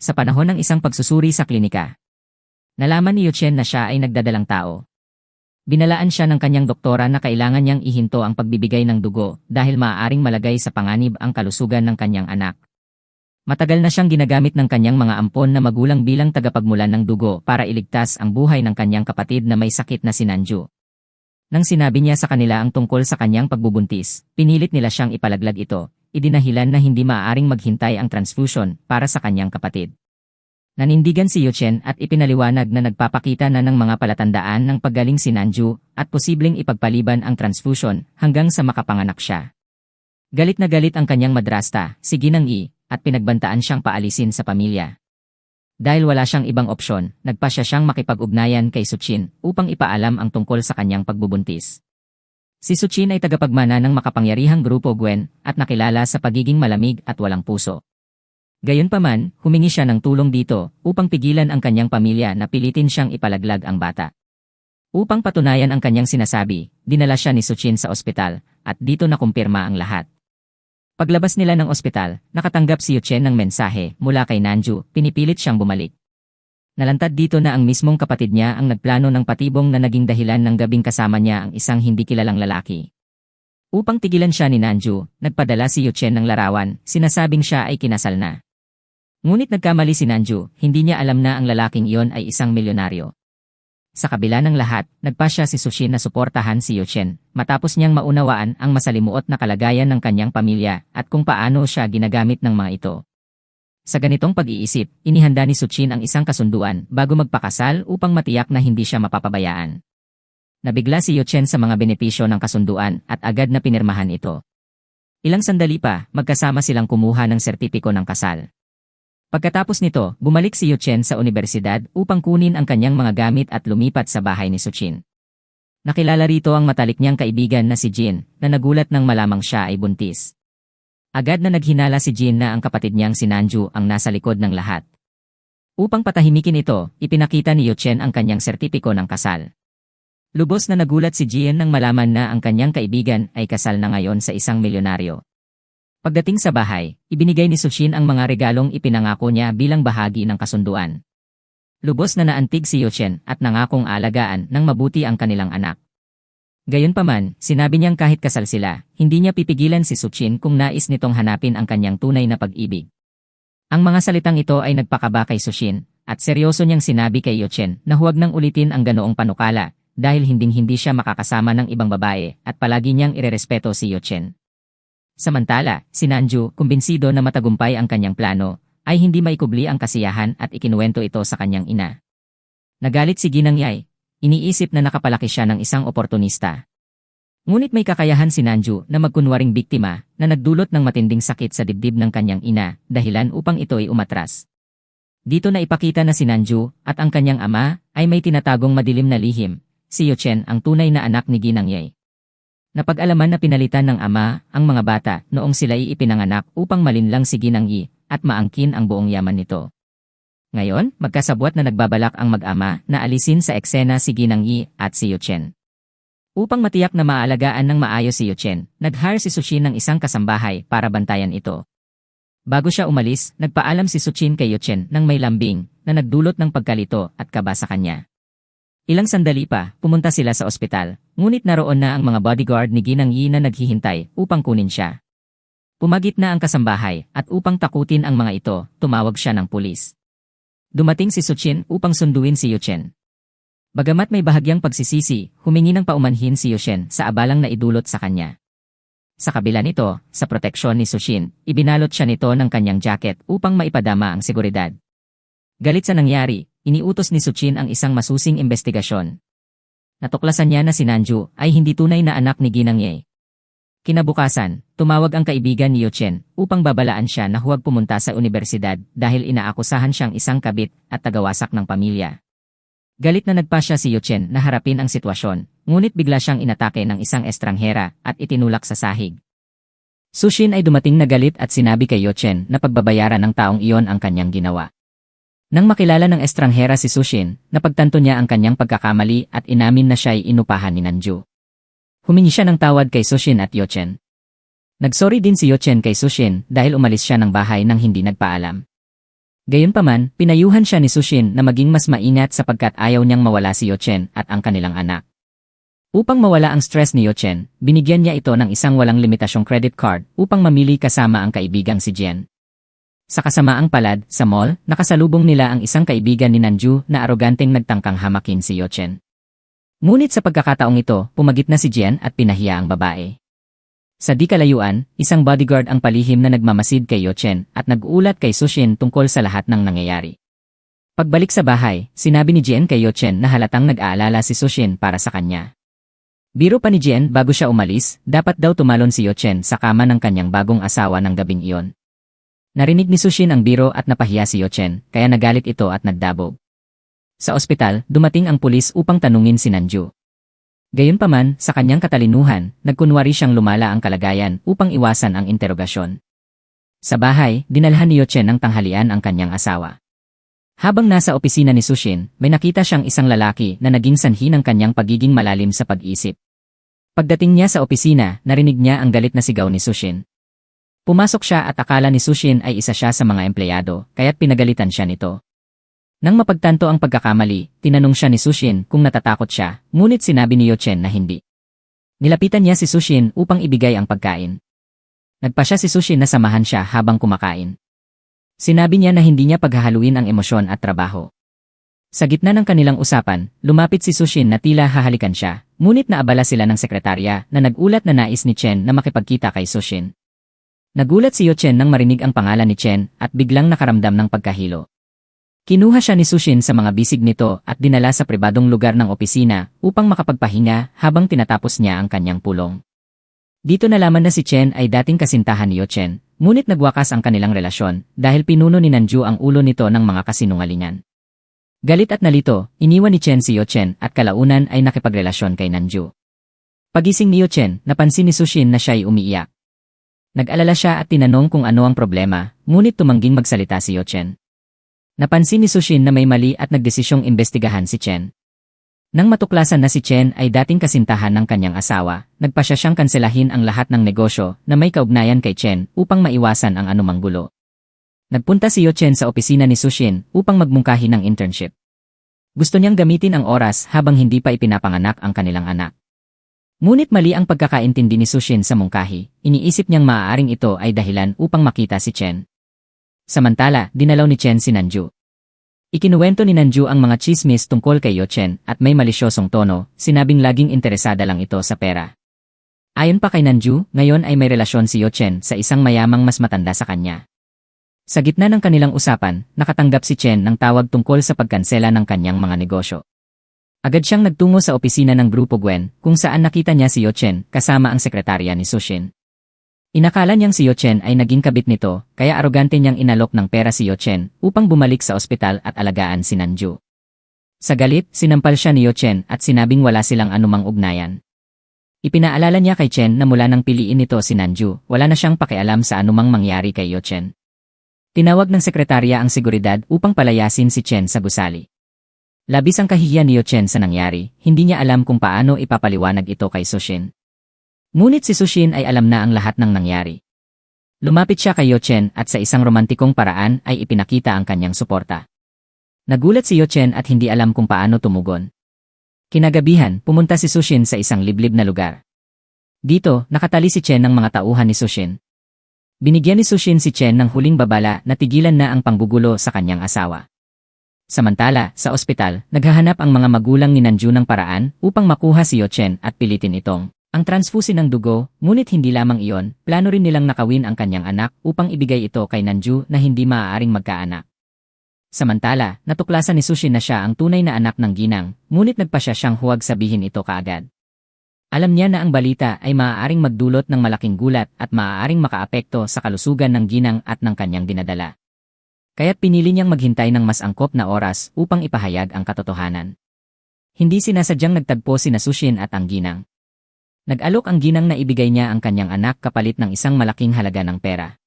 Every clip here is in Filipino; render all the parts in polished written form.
Sa panahon ng isang pagsusuri sa klinika, nalaman ni Yuchen na siya ay nagdadalang tao. Binalaan siya ng kanyang doktora na kailangan niyang ihinto ang pagbibigay ng dugo dahil maaaring malagay sa panganib ang kalusugan ng kanyang anak. Matagal na siyang ginagamit ng kanyang mga ampon na magulang bilang tagapagmulan ng dugo para iligtas ang buhay ng kanyang kapatid na may sakit na si Nanju. Nang sinabi niya sa kanila ang tungkol sa kanyang pagbubuntis, pinilit nila siyang ipalaglag ito, idinahilan na hindi maaaring maghintay ang transfusion para sa kanyang kapatid. Nanindigan si Yuchen at ipinaliwanag na nagpapakita na ng mga palatandaan ng paggaling si Nanju at posibleng ipagpaliban ang transfusion hanggang sa makapanganak siya. Galit na galit ang kanyang madrasta, si Ginang Yi, at pinagbantaan siyang paalisin sa pamilya. Dahil wala siyang ibang opsyon, nagpasya siyang makipag-ugnayan kay Suchin upang ipaalam ang tungkol sa kanyang pagbubuntis. Si Suchin ay tagapagmana ng makapangyarihang grupo Gwen at nakilala sa pagiging malamig at walang puso. Gayunpaman, humingi siya ng tulong dito upang pigilan ang kanyang pamilya na pilitin siyang ipalaglag ang bata. Upang patunayan ang kanyang sinasabi, dinala siya ni Suchin sa ospital at dito nakumpirma ang lahat. Paglabas nila ng ospital, nakatanggap si Yuchen ng mensahe mula kay Nanju, pinipilit siyang bumalik. Nalantad dito na ang mismong kapatid niya ang nagplano ng patibong na naging dahilan ng gabing kasama niya ang isang hindi kilalang lalaki. Upang tigilan siya ni Nanju, nagpadala si Yuchen ng larawan, sinasabing siya ay kinasal na. Ngunit nagkamali si Nanju, hindi niya alam na ang lalaking iyon ay isang milyonaryo. Sa kabila ng lahat, nagpasya si Sushin na suportahan si Yuchen, matapos niyang maunawaan ang masalimuot na kalagayan ng kanyang pamilya at kung paano siya ginagamit ng mga ito. Sa ganitong pag-iisip, inihanda ni Suchin ang isang kasunduan bago magpakasal upang matiyak na hindi siya mapapabayaan. Nabigla si Yuchen sa mga benepisyo ng kasunduan at agad na pinirmahan ito. Ilang sandali pa, magkasama silang kumuha ng sertipiko ng kasal. Pagkatapos nito, bumalik si Yuchen sa universidad upang kunin ang kanyang mga gamit at lumipat sa bahay ni Suchin. Nakilala rito ang matalik niyang kaibigan na si Jin, na nagulat nang malamang siya ay buntis. Agad na naghinala si Jin na ang kapatid niyang si Nanju ang nasa likod ng lahat. Upang patahimikin ito, ipinakita ni Yuchen ang kanyang sertipiko ng kasal. Lubos na nagulat si Jin nang malaman na ang kanyang kaibigan ay kasal na ngayon sa isang milyonaryo. Pagdating sa bahay, ibinigay ni Sushin ang mga regalong ipinangako niya bilang bahagi ng kasunduan. Lubos na naantig si Yuchen at nangakong alagaan ng mabuti ang kanilang anak. Gayunpaman, sinabi niyang kahit kasal sila, hindi niya pipigilan si Sushin kung nais nitong hanapin ang kanyang tunay na pag-ibig. Ang mga salitang ito ay nagpakaba kay Sushin, at seryoso niyang sinabi kay Yuchen na huwag nang ulitin ang ganoong panukala dahil hinding-hindi siya makakasama ng ibang babae at palagi niyang irerespeto si Yuchen. Samantala, si Nanju, kumbinsido na matagumpay ang kanyang plano, ay hindi maikubli ang kasiyahan at ikinuwento ito sa kanyang ina. Nagalit si Ginang Yi, iniisip na nakapalaki siya ng isang oportunista. Ngunit may kakayahan si Nanju na magkunwaring biktima na nagdulot ng matinding sakit sa dibdib ng kanyang ina, dahilan upang ito ay umatras. Dito na ipakita na si Nanju at ang kanyang ama ay may tinatagong madilim na lihim, si Yuchen ang tunay na anak ni Ginang Yi. Napag-alaman na pinalitan ng ama ang mga bata noong sila'y ipinanganak upang malinlang si Ginang Yi at maangkin ang buong yaman nito. Ngayon, magkasabwat na nagbabalak ang mag-ama na alisin sa eksena si Ginang Yi at si Yuchen. Upang matiyak na maalagaan ng maayos si Yuchen, nag-hire si Sushin ng isang kasambahay para bantayan ito. Bago siya umalis, nagpaalam si Sushin kay Yuchen nang may lambing na nagdulot ng pagkalito at kaba sa kanya. Ilang sandali pa, pumunta sila sa ospital, ngunit naroon na ang mga bodyguard ni Ginang Yi na naghihintay upang kunin siya. Pumagit na ang kasambahay at upang takutin ang mga ito, tumawag siya ng pulis. Dumating si Suchin upang sunduin si Yuchen. Bagamat may bahagyang pagsisisi, humingi ng paumanhin si Yuchen sa abalang na idulot sa kanya. Sa kabila nito, sa proteksyon ni Sushin, ibinalot siya nito ng kanyang jacket upang maipadama ang seguridad. Galit sa nangyari, iniutos ni Suchin ang isang masusing investigasyon. Natuklasan niya na si Nanju ay hindi tunay na anak ni Ginang Yi. Kinabukasan, tumawag ang kaibigan ni Yuchen upang babalaan siya na huwag pumunta sa universidad dahil inaakusahan siyang isang kabit at tagawasak ng pamilya. Galit na nagpasya si Yuchen na harapin ang sitwasyon, ngunit bigla siyang inatake ng isang estranghera at itinulak sa sahig. Sushin ay dumating na galit at sinabi kay Yuchen na pagbabayaran ng taong iyon ang kanyang ginawa. Nang makilala ng estranghera si Sushin, napagtanto niya ang kanyang pagkakamali at inamin na siya ay inupahan ni Nanju. Humingi siya ng tawad kay Sushin at Yuchen. Nagsorry din si Yuchen kay Sushin dahil umalis siya ng bahay nang hindi nagpaalam. Gayunpaman, pinayuhan siya ni Sushin na maging mas maingat sapagkat ayaw niyang mawala si Yochen at ang kanilang anak. Upang mawala ang stress ni Yochen, binigyan niya ito ng isang walang limitasyong credit card upang mamili kasama ang kaibigang si Jen. Sa kasamaang palad, sa mall, nakasalubong nila ang isang kaibigan ni Nanju na aroganteng nagtangkang hamakin si Yochen. Ngunit sa pagkakataong ito, pumagit na si Jen at pinahiya ang babae. Sa di kalayuan, isang bodyguard ang palihim na nagmamasid kay Yochen at nag-uulat kay Sushin tungkol sa lahat ng nangyayari. Pagbalik sa bahay, sinabi ni Jen kay Yochen na halatang nag-aalala si Sushin para sa kanya. Biro pa ni Jen bago siya umalis, dapat daw tumalon si Yochen sa kama ng kanyang bagong asawa ng gabing iyon. Narinig ni Sushin ang biro at napahiya si Yochen, kaya nagalit ito at nagdabog. Sa ospital, dumating ang pulis upang tanungin si Nanju. Gayunpaman, sa kanyang katalinuhan, nagkunwari siyang lumala ang kalagayan upang iwasan ang interogasyon. Sa bahay, dinalhan ni Yochen ng tanghalian ang kanyang asawa. Habang nasa opisina ni Sushin, may nakita siyang isang lalaki na naging sanhi ng kanyang pagiging malalim sa pag-isip. Pagdating niya sa opisina, narinig niya ang galit na sigaw ni Sushin. Pumasok siya at akala ni Sushin ay isa siya sa mga empleyado, kaya't pinagalitan siya nito. Nang mapagtanto ang pagkakamali, tinanong siya ni Sushin kung natatakot siya, ngunit sinabi ni Yochen na hindi. Nilapitan niya si Sushin upang ibigay ang pagkain. Nagpasya si Sushin na samahan siya habang kumakain. Sinabi niya na hindi niya paghahaluin ang emosyon at trabaho. Sa gitna ng kanilang usapan, lumapit si Sushin na tila hahalikan siya, ngunit naabala sila ng sekretarya na nagulat na nais ni Chen na makipagkita kay Sushin. Nagulat si Yochen nang marinig ang pangalan ni Chen at biglang nakaramdam ng pagkahilo. Kinuha siya ni Sushin sa mga bisig nito at dinala sa pribadong lugar ng opisina upang makapagpahinga habang tinatapos niya ang kanyang pulong. Dito nalaman na si Chen ay dating kasintahan ni Yochen, ngunit nagwakas ang kanilang relasyon dahil pinuno ni Nanju ang ulo nito ng mga kasinungalingan. Galit at nalito, iniwan ni Chen si Yochen at kalaunan ay nakipagrelasyon kay Nanju. Pagising ni Yochen, napansin ni Sushin na siya'y umiiyak. Nag-alala siya at tinanong kung ano ang problema, ngunit tumangging magsalita si Yochen. Napansin ni Sushin na may mali at nagdesisyong imbestigahan si Chen. Nang matuklasan na si Chen ay dating kasintahan ng kanyang asawa, nagpasya siyang kanselahin ang lahat ng negosyo na may kaugnayan kay Chen upang maiwasan ang anumang gulo. Nagpunta si Yochen sa opisina ni Sushin upang magmungkahi ng internship. Gusto niyang gamitin ang oras habang hindi pa ipinapanganak ang kanilang anak. Ngunit mali ang pagkakaintindi ni Sushin sa mungkahi, iniisip niyang maaaring ito ay dahilan upang makita si Chen. Samantala, dinalaw ni Chen si Nanju. Ikinuwento ni Nanju ang mga chismis tungkol kay Yochen at may malisyosong tono, sinabing laging interesada lang ito sa pera. Ayon pa kay Nanju, ngayon ay may relasyon si Yochen sa isang mayamang mas matanda sa kanya. Sa gitna ng kanilang usapan, nakatanggap si Chen ng tawag tungkol sa pagkansela ng kanyang mga negosyo. Agad siyang nagtungo sa opisina ng Grupo Gwen, kung saan nakita niya si Yochen kasama ang sekretarya ni Sushin. Inakala niyang si Yochen ay naging kabit nito, kaya arogante niyang inalok ng pera si Yochen upang bumalik sa ospital at alagaan si Nanju. Sa galit, sinampal siya ni Yochen at sinabing wala silang anumang ugnayan. Ipinaalala niya kay Chen na mula nang piliin nito si Nanju, wala na siyang pakialam sa anumang mangyari kay Yochen. Tinawag ng sekretarya ang seguridad upang palayasin si Chen sa gusali. Labis ang kahihiyan ni Yochen sa nangyari, hindi niya alam kung paano ipapaliwanag ito kay Sushin. Ngunit si Sushin ay alam na ang lahat ng nangyari. Lumapit siya kay Yochen at sa isang romantikong paraan ay ipinakita ang kanyang suporta. Nagulat si Yochen at hindi alam kung paano tumugon. Kinagabihan, pumunta si Sushin sa isang liblib na lugar. Dito, nakatali si Chen ng mga tauhan ni Sushin. Binigyan ni Sushin si Chen ng huling babala na tigilan na ang panggugulo sa kanyang asawa. Samantala, sa ospital, naghahanap ang mga magulang ni Nanju ng paraan upang makuha si Yochen at pilitin itong ang transfusin ng dugo, ngunit hindi lamang iyon, plano rin nilang nakawin ang kanyang anak upang ibigay ito kay Nanju na hindi maaaring magkaanak. Samantala, natuklasan ni Sushin na siya ang tunay na anak ng ginang, ngunit nagpasya siyang huwag sabihin ito kaagad. Alam niya na ang balita ay maaaring magdulot ng malaking gulat at maaaring makaapekto sa kalusugan ng ginang at ng kanyang dinadala. Kaya't pinili niyang maghintay ng mas angkop na oras upang ipahayag ang katotohanan. Hindi sinasadyang nagtagpo sina Sushin at ang ginang. Nag-alok ang ginang na ibigay niya ang kanyang anak kapalit ng isang malaking halaga ng pera.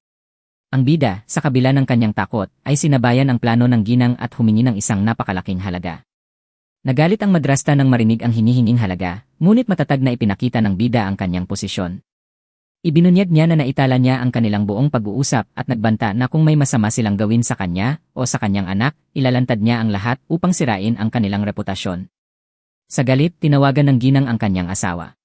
Ang bida, sa kabila ng kanyang takot, ay sinabayan ang plano ng ginang at humingi ng isang napakalaking halaga. Nagalit ang madrasta nang marinig ang hinihinging halaga, ngunit matatag na ipinakita ng bida ang kanyang posisyon. Ibinunyag niya na naitala niya ang kanilang buong pag-uusap at nagbanta na kung may masama silang gawin sa kanya o sa kanyang anak, ilalantad niya ang lahat upang sirain ang kanilang reputasyon. Sa galit, tinawagan ng ginang ang kanyang asawa.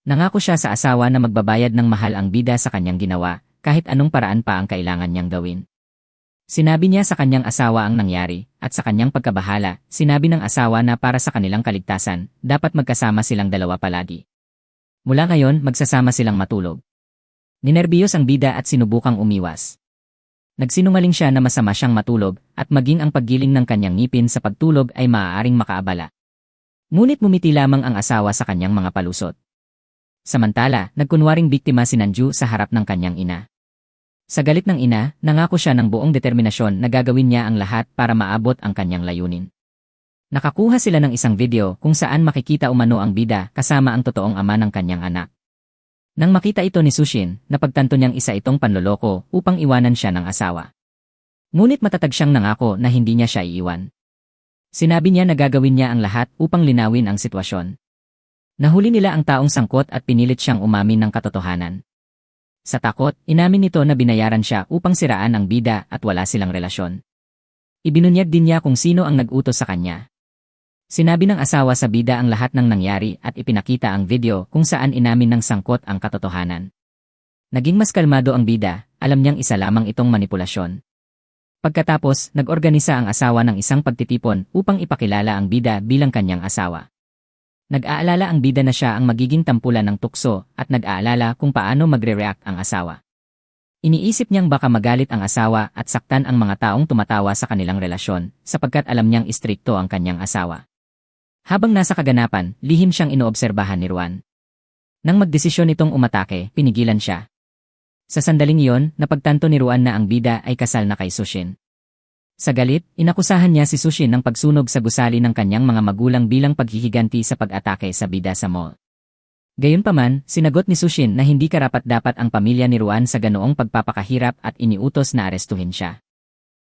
Nangako siya sa asawa na magbabayad ng mahal ang bida sa kanyang ginawa, kahit anong paraan pa ang kailangan niyang gawin. Sinabi niya sa kanyang asawa ang nangyari, at sa kanyang pagkabahala, sinabi ng asawa na para sa kanilang kaligtasan, dapat magkasama silang dalawa palagi. Mula ngayon, magsasama silang matulog. Ninerbiyos ang bida at sinubukang umiwas. Nagsinungaling siya na masama siyang matulog, at maging ang paggiling ng kanyang ngipin sa pagtulog ay maaaring makaabala. Ngunit mumiti lamang ang asawa sa kanyang mga palusot. Samantala, nagkunwaring biktima si Nanju sa harap ng kanyang ina. Sa galit ng ina, nangako siya ng buong determinasyon na gagawin niya ang lahat para maabot ang kanyang layunin. Nakakuha sila ng isang video kung saan makikita umano ang bida kasama ang totoong ama ng kanyang anak. Nang makita ito ni Sushin, napagtanto niyang isa itong panloloko upang iwanan siya ng asawa. Ngunit matatag siyang nangako na hindi niya siya iiwan. Sinabi niya na gagawin niya ang lahat upang linawin ang sitwasyon. Nahuli nila ang taong sangkot at pinilit siyang umamin ng katotohanan. Sa takot, inamin nito na binayaran siya upang siraan ang bida at wala silang relasyon. Ibinunyag din niya kung sino ang nag-utos sa kanya. Sinabi ng asawa sa bida ang lahat ng nangyari at ipinakita ang video kung saan inamin ng sangkot ang katotohanan. Naging mas kalmado ang bida, alam niyang isa lamang itong manipulasyon. Pagkatapos, nag-organisa ang asawa ng isang pagtitipon upang ipakilala ang bida bilang kanyang asawa. Nag-aalala ang bida na siya ang magiging tampulan ng tukso at nag-aalala kung paano magre-react ang asawa. Iniisip niyang baka magalit ang asawa at saktan ang mga taong tumatawa sa kanilang relasyon sapagkat alam niyang istrikto ang kanyang asawa. Habang nasa kaganapan, lihim siyang inoobserbahan ni Ruan. Nang magdesisyon itong umatake, pinigilan siya. Sa sandaling iyon, napagtanto ni Ruan na ang bida ay kasal na kay Sushin. Sa galit, inakusahan niya si Sushin ng pagsunog sa gusali ng kanyang mga magulang bilang paghihiganti sa pag-atake sa bida sa mall. Gayunpaman, sinagot ni Sushin na hindi karapat-dapat ang pamilya ni Ruan sa ganoong pagpapakahirap at iniutos na arestuhin siya.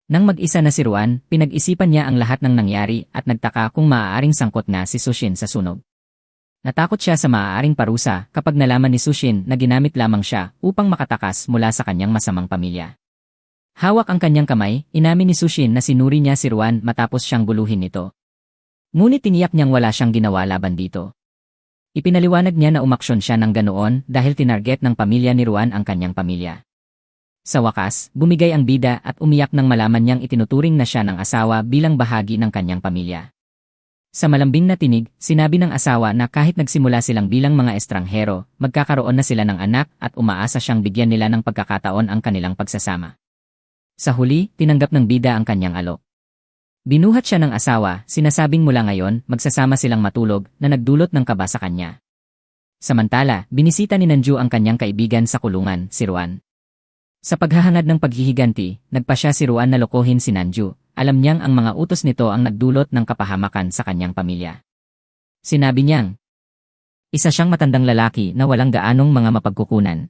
Nang mag-isa na si Ruan, pinag-isipan niya ang lahat ng nangyari at nagtaka kung maaaring sangkot na si Sushin sa sunog. Natakot siya sa maaaring parusa kapag nalaman ni Sushin na ginamit lamang siya upang makatakas mula sa kanyang masamang pamilya. Hawak ang kanyang kamay, inamin ni Sushin na sinuri niya si Ruan matapos siyang guluhin nito. Ngunit tiniyak niyang wala siyang ginawa laban dito. Ipinaliwanag niya na umaksyon siya ng ganoon dahil tinarget ng pamilya ni Ruan ang kanyang pamilya. Sa wakas, bumigay ang bida at umiyak nang malaman niyang itinuturing na siya ng asawa bilang bahagi ng kanyang pamilya. Sa malambing na tinig, sinabi ng asawa na kahit nagsimula silang bilang mga estranghero, magkakaroon na sila ng anak at umaasa siyang bigyan nila ng pagkakataon ang kanilang pagsasama. Sa huli, tinanggap ng bida ang kanyang alok. Binuhat siya ng asawa, sinasabing mula ngayon, magsasama silang matulog na nagdulot ng kaba sa kanya. Samantala, binisita ni Nanju ang kanyang kaibigan sa kulungan, si Ruan. Sa paghahangad ng paghihiganti, nagpasya si Ruan na lokohin si Nanju. Alam niyang ang mga utos nito ang nagdulot ng kapahamakan sa kanyang pamilya. Sinabi niyang, isa siyang matandang lalaki na walang gaanong mga mapagkukunan.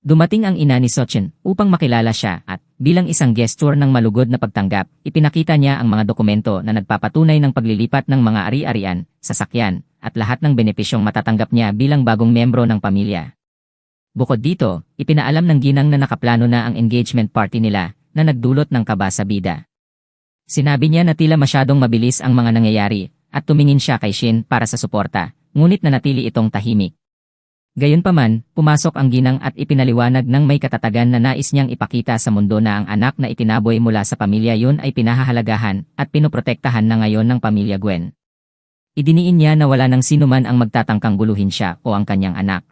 Dumating ang ina ni Sochin upang makilala siya at, bilang isang gesture ng malugod na pagtanggap, ipinakita niya ang mga dokumento na nagpapatunay ng paglilipat ng mga ari-arian, sasakyan, at lahat ng benepisyong matatanggap niya bilang bagong membro ng pamilya. Bukod dito, ipinaalam ng ginang na nakaplano na ang engagement party nila na nagdulot ng kaba sa bida. Sinabi niya na tila masyadong mabilis ang mga nangyayari at tumingin siya kay Shin para sa suporta, ngunit nanatili itong tahimik. Gayunpaman, pumasok ang ginang at ipinaliwanag ng may katatagan na nais niyang ipakita sa mundo na ang anak na itinaboy mula sa pamilya yun ay pinahahalagahan at pinoprotektahan na ngayon ng pamilya Gwen. Idiniin niya na wala nang sinuman ang magtatangkang guluhin siya o ang kanyang anak.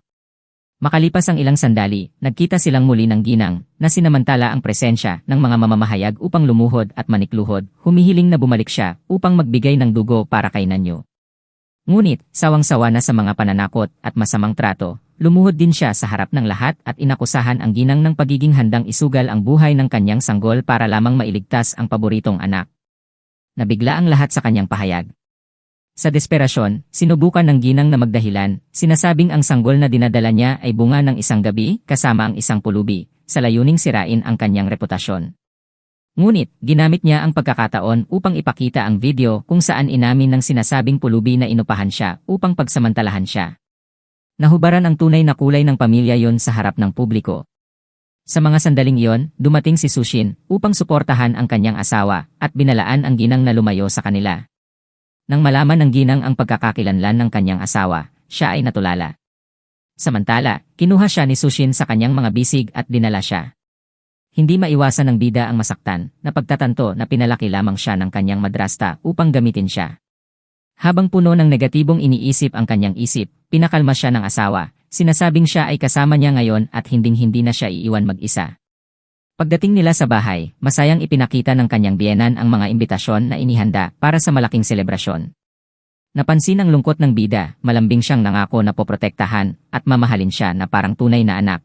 Makalipas ang ilang sandali, nagkita silang muli ng ginang na sinamantala ang presensya ng mga mamamahayag upang lumuhod at manikluhod, humihiling na bumalik siya upang magbigay ng dugo para kay Nanyu. Ngunit, sawang-sawa na sa mga pananakot at masamang trato, lumuhod din siya sa harap ng lahat at inakusahan ang ginang ng pagiging handang isugal ang buhay ng kanyang sanggol para lamang mailigtas ang paboritong anak. Nabigla ang lahat sa kanyang pahayag. Sa desperasyon, sinubukan ng ginang na magdahilan, sinasabing ang sanggol na dinadala niya ay bunga ng isang gabi kasama ang isang pulubi, sa layuning sirain ang kanyang reputasyon. Ngunit, ginamit niya ang pagkakataon upang ipakita ang video kung saan inamin ng sinasabing pulubi na inupahan siya upang pagsamantalahan siya. Nahubaran ang tunay na kulay ng pamilya yon sa harap ng publiko. Sa mga sandaling iyon, dumating si Sushin upang suportahan ang kanyang asawa at binalaan ang ginang na lumayo sa kanila. Nang malaman ng ginang ang pagkakakilanlan ng kanyang asawa, siya ay natulala. Samantala, kinuha siya ni Sushin sa kanyang mga bisig at dinala siya. Hindi maiwasan ng bida ang masaktan, na pagtatanto na pinalaki lamang siya ng kanyang madrasta upang gamitin siya. Habang puno ng negatibong iniisip ang kanyang isip, pinakalma siya ng asawa, sinasabing siya ay kasama niya ngayon at hinding-hindi na siya iiwan mag-isa. Pagdating nila sa bahay, masayang ipinakita ng kanyang biyenan ang mga imbitasyon na inihanda para sa malaking selebrasyon. Napansin ang lungkot ng bida, malambing siyang nangako na poprotektahan at mamahalin siya na parang tunay na anak.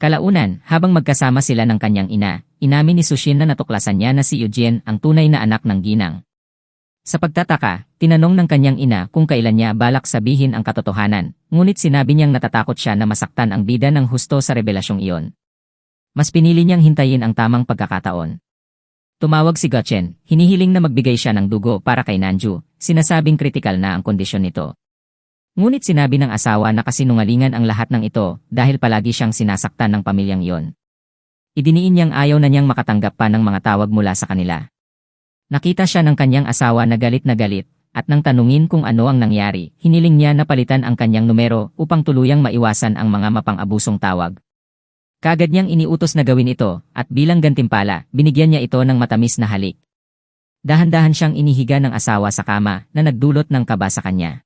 Kalaunan, habang magkasama sila ng kanyang ina, inamin ni Sushin na natuklasan niya na si Eugene ang tunay na anak ng ginang. Sa pagtataka, tinanong ng kanyang ina kung kailan niya balak sabihin ang katotohanan, ngunit sinabi niyang natatakot siya na masaktan ang bida ng husto sa revelasyong iyon. Mas pinili niyang hintayin ang tamang pagkakataon. Tumawag si Gotchen, hinihiling na magbigay siya ng dugo para kay Nanju, sinasabing kritikal na ang kondisyon nito. Ngunit sinabi ng asawa na kasinungalingan ang lahat ng ito dahil palagi siyang sinasaktan ng pamilyang iyon. Idiniin niyang ayaw na niyang makatanggap pa ng mga tawag mula sa kanila. Nakita siya ng kanyang asawa na galit at nang tanungin kung ano ang nangyari, hiniling niya na palitan ang kanyang numero upang tuluyang maiwasan ang mga mapang-abusong tawag. Kaagad niyang iniutos na gawin ito at bilang gantimpala, binigyan niya ito ng matamis na halik. Dahan-dahan siyang inihiga ng asawa sa kama na nagdulot ng kaba sa kanya.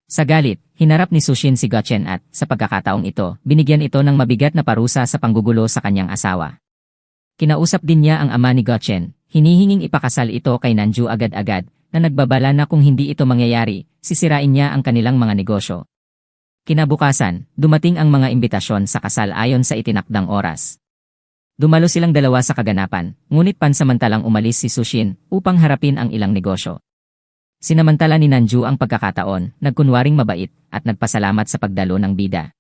Sa galit, hinarap ni Sushin si Gotchen at, sa pagkakataong ito, binigyan ito ng mabigat na parusa sa panggugulo sa kanyang asawa. Kinausap din niya ang ama ni Gotchen, hinihinging ipakasal ito kay Nanju agad-agad, na nagbabala na kung hindi ito mangyayari, sisirain niya ang kanilang mga negosyo. Kinabukasan, dumating ang mga imbitasyon sa kasal ayon sa itinakdang oras. Dumalo silang dalawa sa kaganapan, ngunit pansamantalang umalis si Sushin upang harapin ang ilang negosyo. Sinamantala ni Nanju ang pagkakataon, nagkunwaring mabait, at nagpasalamat sa pagdalo ng bida.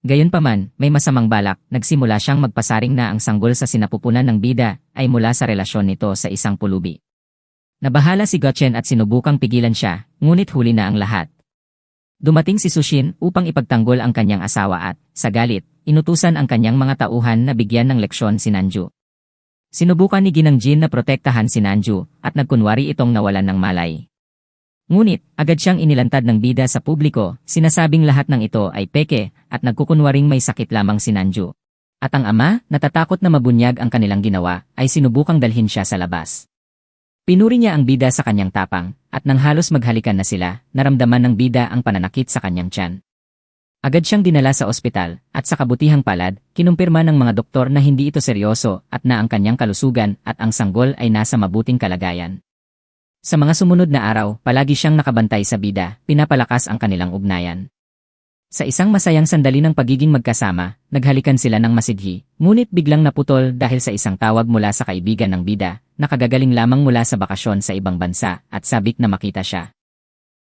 Gayunpaman, may masamang balak, nagsimula siyang magpasaring na ang sanggol sa sinapupunan ng bida ay mula sa relasyon nito sa isang pulubi. Nabahala si Gotchen at sinubukang pigilan siya, ngunit huli na ang lahat. Dumating si Sushin upang ipagtanggol ang kanyang asawa at, sa galit, inutusan ang kanyang mga tauhan na bigyan ng leksyon si Nanju. Sinubukan ni Ginang Jin na protektahan si Nanju at nagkunwari itong nawalan ng malay. Ngunit, agad siyang inilantad ng bida sa publiko, sinasabing lahat ng ito ay peke at nagkukunwaring may sakit lamang si Nanju. At ang ama, natatakot na mabunyag ang kanilang ginawa, ay sinubukang dalhin siya sa labas. Pinuri niya ang bida sa kanyang tapang, at nang halos maghalikan na sila, naramdaman ng bida ang pananakit sa kanyang tiyan. Agad siyang dinala sa ospital, at sa kabutihang palad, kinumpirma ng mga doktor na hindi ito seryoso at na ang kanyang kalusugan at ang sanggol ay nasa mabuting kalagayan. Sa mga sumunod na araw, palagi siyang nakabantay sa bida, pinapalakas ang kanilang ugnayan. Sa isang masayang sandali ng pagiging magkasama, naghalikan sila ng masidhi, ngunit biglang naputol dahil sa isang tawag mula sa kaibigan ng bida, nakagagaling lamang mula sa bakasyon sa ibang bansa at sabik na makita siya.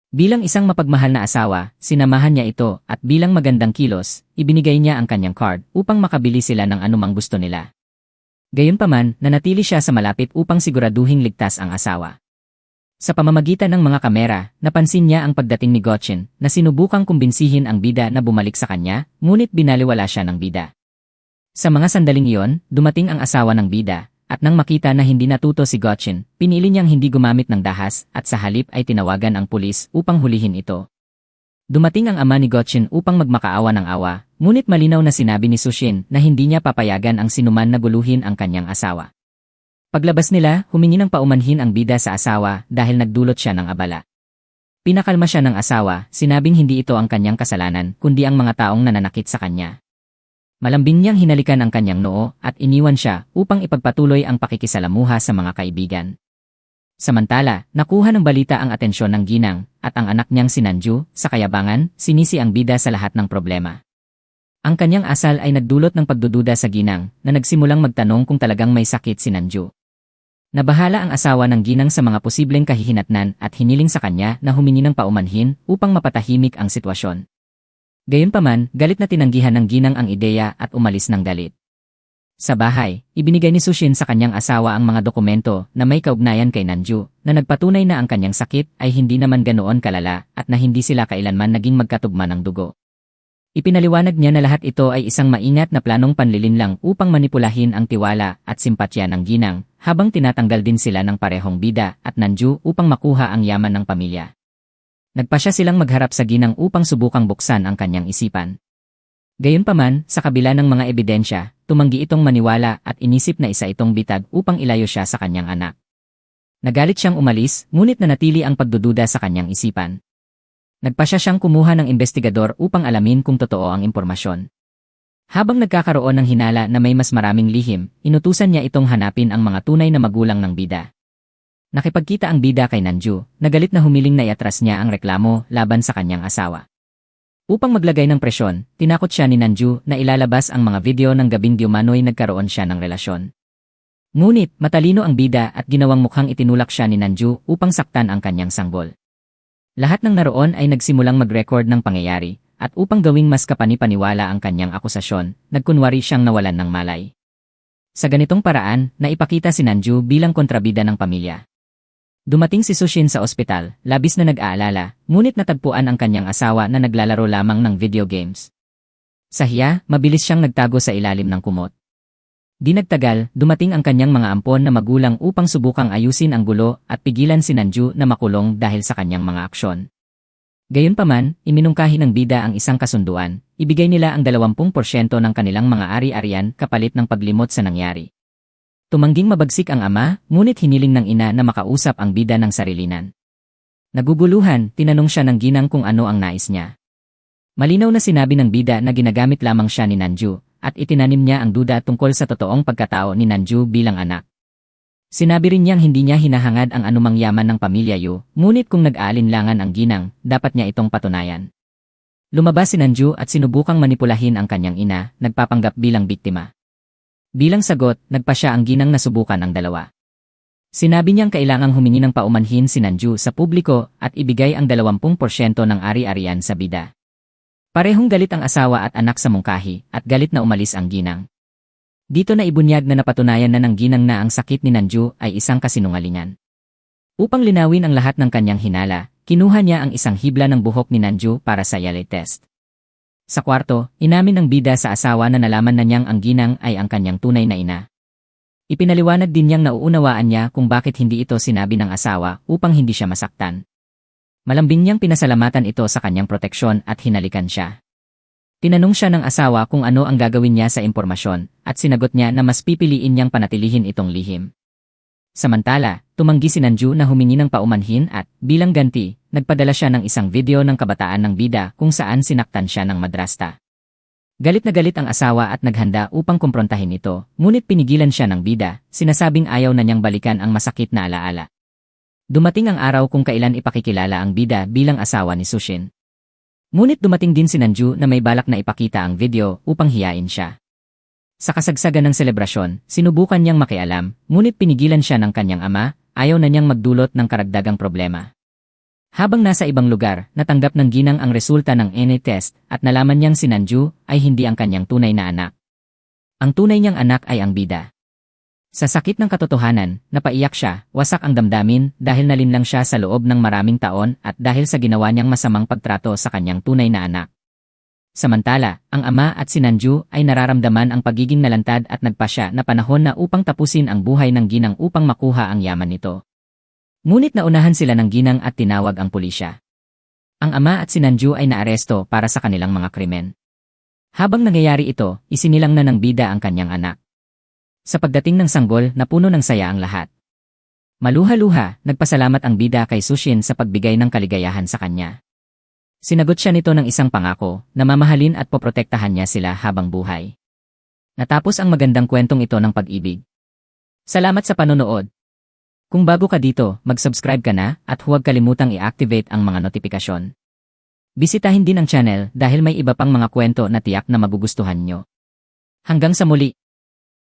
Bilang isang mapagmahal na asawa, sinamahan niya ito at bilang magandang kilos, ibinigay niya ang kanyang card upang makabili sila ng anumang gusto nila. Gayunpaman, nanatili siya sa malapit upang siguraduhing ligtas ang asawa. Sa pamamagitan ng mga kamera, napansin niya ang pagdating ni Gotchen na sinubukang kumbinsihin ang bida na bumalik sa kanya, ngunit binaliwala siya ng bida. Sa mga sandaling iyon, dumating ang asawa ng bida, at nang makita na hindi natuto si Gotchen, pinili niyang hindi gumamit ng dahas at sa halip ay tinawagan ang pulis upang hulihin ito. Dumating ang ama ni Gotchen upang magmakaawa ng awa, ngunit malinaw na sinabi ni Sushin na hindi niya papayagan ang sinuman na guluhin ang kanyang asawa. Paglabas nila, humingi ng paumanhin ang bida sa asawa dahil nagdulot siya ng abala. Pinakalma siya ng asawa, sinabing hindi ito ang kanyang kasalanan kundi ang mga taong nananakit sa kanya. Malambing niyang hinalikan ang kanyang noo at iniwan siya upang ipagpatuloy ang pakikisalamuha sa mga kaibigan. Samantala, nakuha ng balita ang atensyon ng ginang at ang anak niyang si Nanju, sa kayabangan, sinisi ang bida sa lahat ng problema. Ang kanyang asal ay nagdulot ng pagdududa sa ginang na nagsimulang magtanong kung talagang may sakit si Nanju. Nabahala ang asawa ng ginang sa mga posibleng kahihinatnan at hiniling sa kanya na humingi ng paumanhin upang mapatahimik ang sitwasyon. Gayunpaman, galit na tinanggihan ng ginang ang ideya at umalis ng galit. Sa bahay, ibinigay ni Sushin sa kanyang asawa ang mga dokumento na may kaugnayan kay Nanju na nagpatunay na ang kanyang sakit ay hindi naman ganoon kalala at na hindi sila kailanman naging magkatugma ng dugo. Ipinaliwanag niya na lahat ito ay isang maingat na planong panlilinlang upang manipulahin ang tiwala at simpatya ng ginang, habang tinatanggal din sila ng parehong bida at Nanju upang makuha ang yaman ng pamilya. Nagpasya silang magharap sa ginang upang subukang buksan ang kanyang isipan. Gayunpaman, sa kabila ng mga ebidensya, tumanggi itong maniwala at inisip na isa itong bitag upang ilayo siya sa kanyang anak. Nagalit siyang umalis, ngunit nanatili ang pagdududa sa kanyang isipan. Nagpasya siyang kumuha ng investigador upang alamin kung totoo ang impormasyon. Habang nagkakaroon ng hinala na may mas maraming lihim, inutusan niya itong hanapin ang mga tunay na magulang ng bida. Nakipagkita ang bida kay Nanju, nagalit na humiling na iatras niya ang reklamo laban sa kanyang asawa. Upang maglagay ng presyon, tinakot siya ni Nanju na ilalabas ang mga video ng gabing diumano'y nagkaroon siya ng relasyon. Ngunit, matalino ang bida at ginawang mukhang itinulak siya ni Nanju upang saktan ang kanyang sanggol. Lahat ng naroon ay nagsimulang mag-record ng pangyayari, at upang gawing mas kapani-paniwala ang kanyang akusasyon, nagkunwari siyang nawalan ng malay. Sa ganitong paraan, naipakita si Nanju bilang kontrabida ng pamilya. Dumating si Sushin sa ospital, labis na nag-aalala, ngunit natagpuan ang kanyang asawa na naglalaro lamang ng video games. Sa hiya, mabilis siyang nagtago sa ilalim ng kumot. Di nagtagal, dumating ang kanyang mga ampon na magulang upang subukang ayusin ang gulo at pigilan si Nanju na makulong dahil sa kanyang mga aksyon. Gayunpaman, iminungkahi ng bida ang isang kasunduan, ibigay nila ang 20% ng kanilang mga ari-arian kapalit ng paglimot sa nangyari. Tumangging mabagsik ang ama, ngunit hiniling ng ina na makausap ang bida ng sarilinan. Naguguluhan, tinanong siya ng ginang kung ano ang nais niya. Malinaw na sinabi ng bida na ginagamit lamang siya ni Nanju, at itinanim niya ang duda tungkol sa totoong pagkatao ni Nanju bilang anak. Sinabi rin niyang hindi niya hinahangad ang anumang yaman ng pamilya Yu, ngunit kung nag-aalinlangan ang ginang, dapat niya itong patunayan. Lumabas si Nanju at sinubukang manipulahin ang kanyang ina, nagpapanggap bilang biktima. Bilang sagot, nagpasya ang ginang na subukan ang dalawa. Sinabi niyang kailangang humingi ng paumanhin si Nanju sa publiko at ibigay ang 20% ng ari-arian sa bida. Parehong galit ang asawa at anak sa mungkahi, at galit na umalis ang ginang. Dito na ibunyag na napatunayan na ng ginang na ang sakit ni Nanju ay isang kasinungalingan. Upang linawin ang lahat ng kanyang hinala, kinuha niya ang isang hibla ng buhok ni Nanju para sa YALE test. Sa kwarto, inamin ng bida sa asawa na nalaman na niyang ang ginang ay ang kanyang tunay na ina. Ipinaliwanag din niyang nauunawaan niya kung bakit hindi ito sinabi ng asawa upang hindi siya masaktan. Malambing niyang pinasalamatan ito sa kanyang proteksyon at hinalikan siya. Tinanong siya ng asawa kung ano ang gagawin niya sa impormasyon, at sinagot niya na mas pipiliin niyang panatilihin itong lihim. Samantala, tumanggi si Nanju na humingi ng paumanhin at, bilang ganti, nagpadala siya ng isang video ng kabataan ng bida kung saan sinaktan siya ng madrasta. Galit na galit ang asawa at naghanda upang kumprontahin ito, ngunit pinigilan siya ng bida, sinasabing ayaw na niyang balikan ang masakit na alaala. Dumating ang araw kung kailan ipakikilala ang bida bilang asawa ni Sushin. Ngunit dumating din si Nanju na may balak na ipakita ang video upang hiyain siya. Sa kasagsagan ng selebrasyon, sinubukan niyang makialam, ngunit pinigilan siya ng kanyang ama, ayaw na niyang magdulot ng karagdagang problema. Habang nasa ibang lugar, natanggap ng ginang ang resulta ng DNA test at nalaman niyang si Nanju ay hindi ang kanyang tunay na anak. Ang tunay niyang anak ay ang bida. Sa sakit ng katotohanan, napaiyak siya, wasak ang damdamin dahil nalinlang siya sa loob ng maraming taon at dahil sa ginawa niyang masamang pagtrato sa kanyang tunay na anak. Samantala, ang ama at si Nanju ay nararamdaman ang pagiging nalantad at nagpasya na panahon na upang tapusin ang buhay ng ginang upang makuha ang yaman nito. Ngunit naunahan sila ng ginang at tinawag ang pulisya. Ang ama at si Nanju ay naaresto para sa kanilang mga krimen. Habang nangyayari ito, isinilang na ng bida ang kanyang anak. Sa pagdating ng sanggol, napuno ng saya ang lahat. Maluha-luha, nagpasalamat ang bida kay Sushin sa pagbigay ng kaligayahan sa kanya. Sinagot siya nito ng isang pangako, na mamahalin at poprotektahan niya sila habang buhay. Natapos ang magandang kwentong ito ng pag-ibig. Salamat sa panonood. Kung bago ka dito, mag-subscribe ka na at huwag kalimutang i-activate ang mga notifikasyon. Bisitahin din ang channel dahil may iba pang mga kwento na tiyak na magugustuhan nyo. Hanggang sa muli!